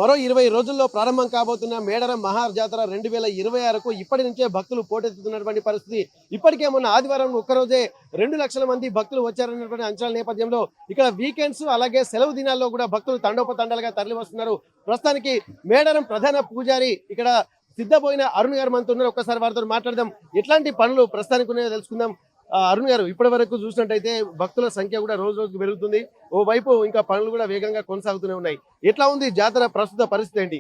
మరో 20 రోజుల్లో ప్రారంభం కాబోతున్న మేడారం మహాజాతర 2026కు ఇప్పటి నుంచే భక్తులు పోటెత్తుతున్నటువంటి పరిస్థితి. ఇప్పటికే మొన్న ఆదివారం ఒక్కరోజే 2 లక్షల మంది భక్తులు వచ్చారన్నటువంటి అంచనాల నేపథ్యంలో ఇక్కడ వీకెండ్స్ అలాగే సెలవు దినాల్లో కూడా భక్తులు తండోపతండాలుగా తరలి వస్తున్నారు. ప్రస్తుతానికి మేడారం ప్రధాన పూజారి ఇక్కడ సిద్ధపోయిన అరుణ్ గారు మనతో ఉన్నారు. ఒక్కసారి వారితో మాట్లాడదాం. ఎట్లాంటి పనులు ప్రస్తుతానికి ఉన్నాయో తెలుసుకుందాం. అరుణ్ గారు, ఇప్పటి వరకు చూసినట్టయితే భక్తుల సంఖ్య కూడా రోజు రోజుకు పెరుగుతుంది. ఓవైపు ఇంకా పనులు కూడా వేగంగా కొనసాగుతూనే ఉన్నాయి. ఎట్లా ఉంది జాతర ప్రస్తుత పరిస్థితి ఏంటి?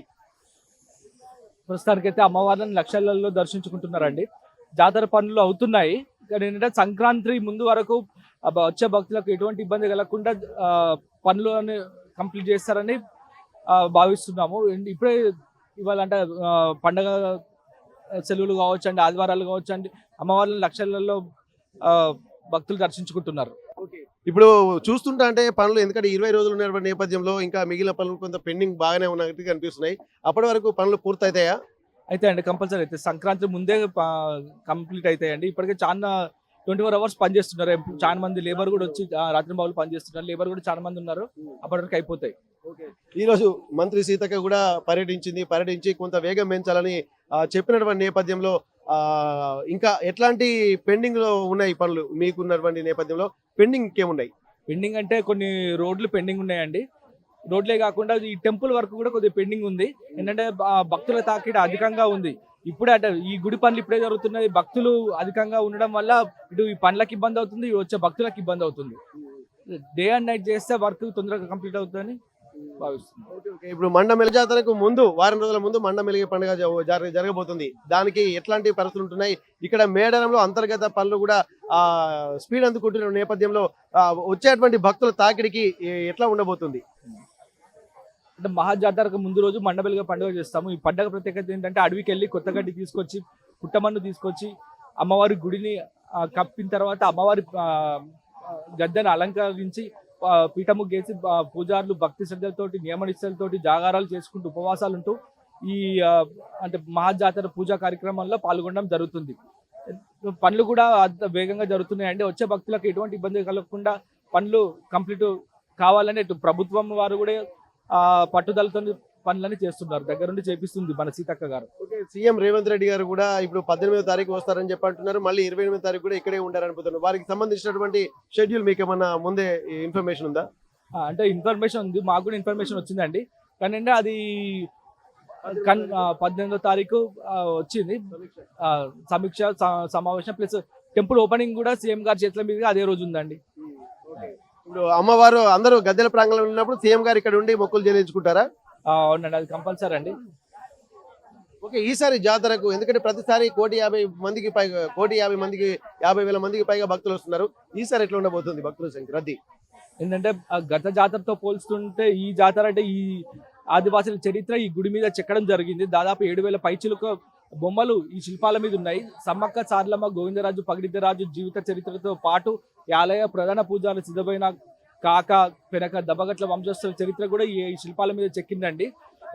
ప్రస్తుతానికైతే అమ్మవారిని లక్షలలో దర్శించుకుంటున్నారండి. జాతర పనులు అవుతున్నాయి. కానీ ఏంటంటే సంక్రాంతి ముందు వరకు వచ్చే భక్తులకు ఎటువంటి ఇబ్బంది కలగకుండా పనులు కంప్లీట్ చేస్తారని భావిస్తున్నాము. ఇప్పుడే ఇవాళ అంటే పండగ సెలవులు కావచ్చు అండి, ఆదివారాలు కావచ్చు అండి, అమ్మవారిని లక్షలలో భక్తులు దర్శించుకుంటున్నారు. ఇప్పుడు చూస్తుంటా అంటే పనులు ఎందుకంటే 20 రోజులు ఉన్నటువంటి నేపథ్యంలో ఇంకా మిగిలిన పనులు కొంత పెండింగ్ బాగానే ఉన్నట్టు కనిపిస్తున్నాయి. అప్పటి వరకు పనులు పూర్తయితాయా? అయితే అండి కంపల్సరీ అయితే సంక్రాంతి ముందే కంప్లీట్ అవుతాయండి. ఇప్పటికే చాలా 24 hours పనిచేస్తున్నారు. చాలా మంది లేబర్ కూడా వచ్చి రాత్రి బాబులు పనిచేస్తున్నారు. లేబర్ కూడా చాలా మంది ఉన్నారు. అప్పటి వరకు అయిపోతాయి. ఈ రోజు మంత్రి సీతక్క కూడా పర్యటించి కొంత వేగం పెంచాలని చెప్పినటువంటి నేపథ్యంలో ఇంకా ఎట్లాంటి పెండింగ్ లో ఉన్నాయి పనులు మీకున్నటువంటి నేపథ్యంలో? పెండింగ్ ఇంకేమున్నాయి? పెండింగ్ అంటే కొన్ని రోడ్లు పెండింగ్ ఉన్నాయండి. రోడ్లే కాకుండా ఈ టెంపుల్ వరకు కూడా కొద్దిగా పెండింగ్ ఉంది. ఏంటంటే భక్తుల తాకిడి అధికంగా ఉంది. ఇప్పుడే అంటే ఈ గుడి పనులు ఇప్పుడే జరుగుతున్నాయి. భక్తులు అధికంగా ఉండడం వల్ల ఇటు ఈ పనులకు ఇబ్బంది అవుతుంది, వచ్చే భక్తులకు ఇబ్బంది అవుతుంది. డే అండ్ నైట్ చేస్తే వర్క్ తొందరగా కంప్లీట్ అవుతుందని భావిస్తున్నాం. ఇప్పుడు మండమెల జాతరకు ముందు వారం రోజుల ముందు మండమెలిగే పండుగ జరగబోతుంది. దానికి ఎట్లాంటి పరిస్థితులు ఉంటున్నాయి? ఇక్కడ మేడారంలో అంతర్గత పనులు కూడా స్పీడ్ అందుకుంటున్న నేపథ్యంలో వచ్చేటువంటి భక్తుల తాకిడికి ఎట్లా ఉండబోతుంది? అంటే మహాజాతరకు ముందు రోజు మండబెలుగా పండుగ చేస్తాము. ఈ పండుగ ప్రత్యేకత ఏంటంటే అడవికి వెళ్ళి కొత్త గడ్డి తీసుకొచ్చి పుట్టమన్ను తీసుకొచ్చి అమ్మవారి గుడిని కప్పిన తర్వాత అమ్మవారి గద్దెను అలంకరించి పీఠము గేసి పూజారులు భక్తి శ్రద్ధలతోటి నియమ నిష్టలతోటి జాగారాలు చేసుకుంటూ ఉపవాసాలు ఉంటూ ఈ అంటే మహాజాతర పూజా కార్యక్రమంలో పాల్గొనడం జరుగుతుంది. పనులు కూడా వేగంగా జరుగుతున్నాయండి. వచ్చే భక్తులకు ఎటువంటి ఇబ్బంది కలగకుండా పనులు కంప్లీట్ కావాలని ప్రభుత్వం వారు కూడా పట్టుదలతో పనులని చేస్తున్నారు. దగ్గరుండి చేపిస్తుంది మన సీతక్క గారు. సీఎం రేవంత్ రెడ్డి గారు కూడా ఇప్పుడు 18వ తారీఖు వస్తారని చెప్పి అంటున్నారు. మళ్ళీ 28వ తారీఖు కూడా ఇక్కడే ఉంటారనుకుంటున్నారు. వారికి సంబంధించినటువంటి షెడ్యూల్ మీకు ఏమన్నా ముందే ఇన్ఫర్మేషన్ ఉందా? అంటే ఇన్ఫర్మేషన్ ఉంది, మాకు కూడా ఇన్ఫర్మేషన్ వచ్చిందండి. కానీ అంటే అది 18వ తారీఖు వచ్చింది సమీక్ష సమావేశం ప్లస్ టెంపుల్ ఓపెనింగ్ కూడా సీఎం గారి చేతుల మీదుగా అదే రోజు ఉందండి. ఇప్పుడు అమ్మవారు అందరూ గద్దెల ప్రాంగణంలో ఉన్నప్పుడు సీఎం గారు ఇక్కడ ఉండి మొక్కులు చెల్లించుకుంటారా? అవునండి, అది కంపల్సరీ అండి. ఈసారి జాతరకు ఎందుకంటే ప్రతిసారి 1,50,000 మందికి పైగా 50,000 మందికి పైగా భక్తులు వస్తున్నారు. ఈసారి ఎట్లా ఉండబోతుంది భక్తుల సంఖ్య రద్దీ? ఏంటంటే గత జాతరతో పోల్చుతుంటే ఈ జాతర అంటే ఈ ఆదివాసుల చరిత్ర ఈ గుడి మీద చెక్కడం జరిగింది. దాదాపు 7,000 పైచిలకు బొమ్మలు ఈ శిల్పాల మీద ఉన్నాయి. సమ్మక్క సారలమ్మ గోవిందరాజు పగిడిద్దరాజు జీవిత చరిత్రతో పాటు ఈ ఆలయ ప్రధాన పూజారులు సిద్ధమైన కాక పెనక దబ్బగట్ల వంశస్థుల చరిత్ర కూడా ఈ శిల్పాల మీద చెక్కిందండి.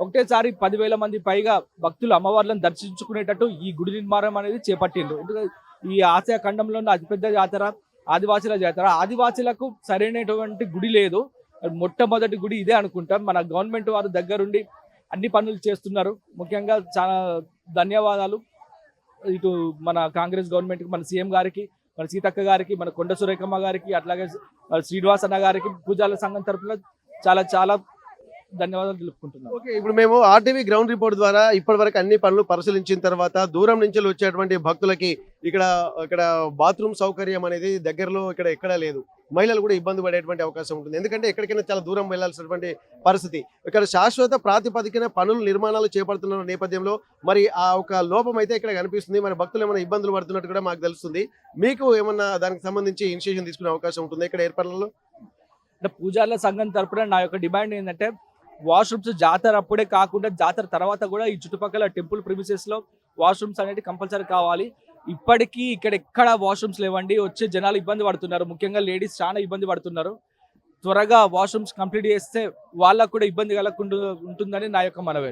ఒకటేసారి 10,000 మంది పైగా భక్తులు అమ్మవార్లను దర్శించుకునేటట్టు ఈ గుడి నిర్మాణం అనేది చేపట్టిండ్రు. ఎందుకంటే ఈ ఆసియా ఖండంలో ఉన్న అతిపెద్ద జాతర ఆదివాసీల జాతర. ఆదివాసీలకు సరైనటువంటి గుడి లేదు. మొట్టమొదటి గుడి ఇదే అనుకుంటాం. మన గవర్నమెంట్ వారు దగ్గరుండి అన్ని పనులు చేస్తున్నారు. ముఖ్యంగా చాలా ధన్యవాదాలు ఇటు మన కాంగ్రెస్ గవర్నమెంట్కి, మన సీఎం గారికి, మన సీతక్క గారికి, మన కొండ సురేఖమ్మ గారికి, అట్లాగే శ్రీనివాస్ అన్న గారికి పూజాల సంఘం తరఫున చాలా చాలా ధన్యవాదాలు తెలుపుకుంటున్నాం. ఇప్పుడు మేము ఆర్టీవీ గ్రౌండ్ రిపోర్ట్ ద్వారా ఇప్పటి వరకు అన్ని పనులు పరిశీలించిన తర్వాత దూరం నుంచి వచ్చేటువంటి భక్తులకి ఇక్కడ బాత్రూమ్ సౌకర్యం అనేది దగ్గరలో ఇక్కడ ఎక్కడా లేదు. మహిళలు కూడా ఇబ్బంది పడేటువంటి అవకాశం ఉంటుంది. ఎందుకంటే ఎక్కడికైనా చాలా దూరం వెళ్లాల్సినటువంటి పరిస్థితి. ఇక్కడ శాశ్వత ప్రాతిపదికన పనులు నిర్మాణాలు చేపడుతున్న నేపథ్యంలో మరి ఆ ఒక లోపం అయితే ఇక్కడ కనిపిస్తుంది. మరి భక్తులు ఏమైనా ఇబ్బందులు పడుతున్నట్టు కూడా మాకు తెలుస్తుంది. మీకు ఏమన్నా దానికి సంబంధించి ఇనిషియేషన్ తీసుకునే అవకాశం ఉంటుంది ఇక్కడ ఏర్పాట్లలో? అంటే పూజార్ల సంఘం తరపున నా యొక్క డిమాండ్ ఏంటంటే వాష్రూమ్స్ జాతర అప్పుడే కాకుండా జాతర తర్వాత కూడా ఈ చుట్టుపక్కల టెంపుల్ ప్రిమిసెస్ లో వాష్రూమ్స్ అనేది కంపల్సరీ కావాలి. ఇప్పటికీ ఇక్కడ ఎక్కడ వాష్రూమ్స్ లేవండి. వచ్చే జనాలు ఇబ్బంది పడుతున్నారు. ముఖ్యంగా లేడీస్ చాలా ఇబ్బంది పడుతున్నారు. త్వరగా వాష్రూమ్స్ కంప్లీట్ చేస్తే వాళ్ళకు కూడా ఇబ్బంది కలగకుండా ఉంటుందని నా యొక్క మనవి.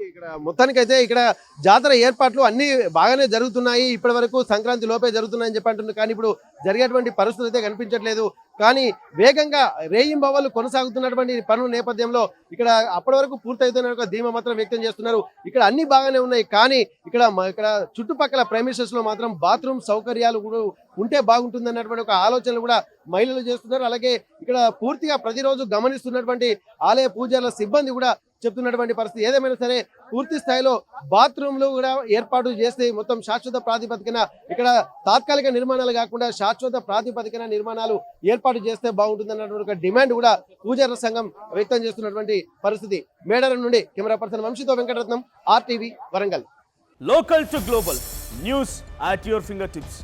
ఇక్కడ మొత్తానికైతే ఇక్కడ జాతర ఏర్పాట్లు అన్ని బాగానే జరుగుతున్నాయి. ఇప్పటి వరకు సంక్రాంతి లోపే జరుగుతున్నాయని చెప్పి అంటున్నారు. కానీ ఇప్పుడు జరిగేటువంటి పరిస్థితులు అయితే కనిపించట్లేదు. కానీ వేగంగా రేయింబవళ్ళు కొనసాగుతున్నటువంటి పనుల నేపథ్యంలో ఇక్కడ అప్పటి వరకు పూర్తవుతున్న ఒక ధీమా మాత్రం వ్యక్తం చేస్తున్నారు. ఇక్కడ అన్ని బాగానే ఉన్నాయి, కానీ ఇక్కడ చుట్టుపక్కల ప్రైమిసెస్ లో మాత్రం బాత్రూమ్ సౌకర్యాలు కూడా ఉంటే బాగుంటుంది అన్నటువంటి ఒక ఆలోచనలు కూడా మహిళలు చేస్తున్నారు. అలాగే ఇక్కడ పూర్తిగా ప్రతిరోజు గమనిస్తున్నటువంటి ఆలయ పూజారుల సిబ్బంది కూడా చెప్తున్నటువంటి పరిస్థితి. ఏదేమైనా సరే పూర్తి స్థాయిలో బాత్రూమ్లు కూడా ఏర్పాటు చేస్తే మొత్తం శాశ్వత ప్రాతిపదికన ఇక్కడ తాత్కాలిక నిర్మాణాలు కాకుండా శాశ్వత ప్రాతిపదికన నిర్మాణాలు ఏర్పాటు చేస్తే బాగుంటుంది అన్నటువంటి ఒక డిమాండ్ కూడా పూజారుల సంఘం వ్యక్తం చేస్తున్నటువంటి పరిస్థితి. మేడారం నుండి కెమెరా పర్సన్ వంశీతో Venkataratnam, RTV Warangal. Local to global news at your finger tips.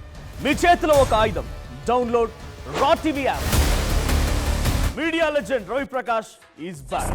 మీ చేతిలో ఒక ఆయుధం. Download raw TV app. Media legend Ravi Prakash is back.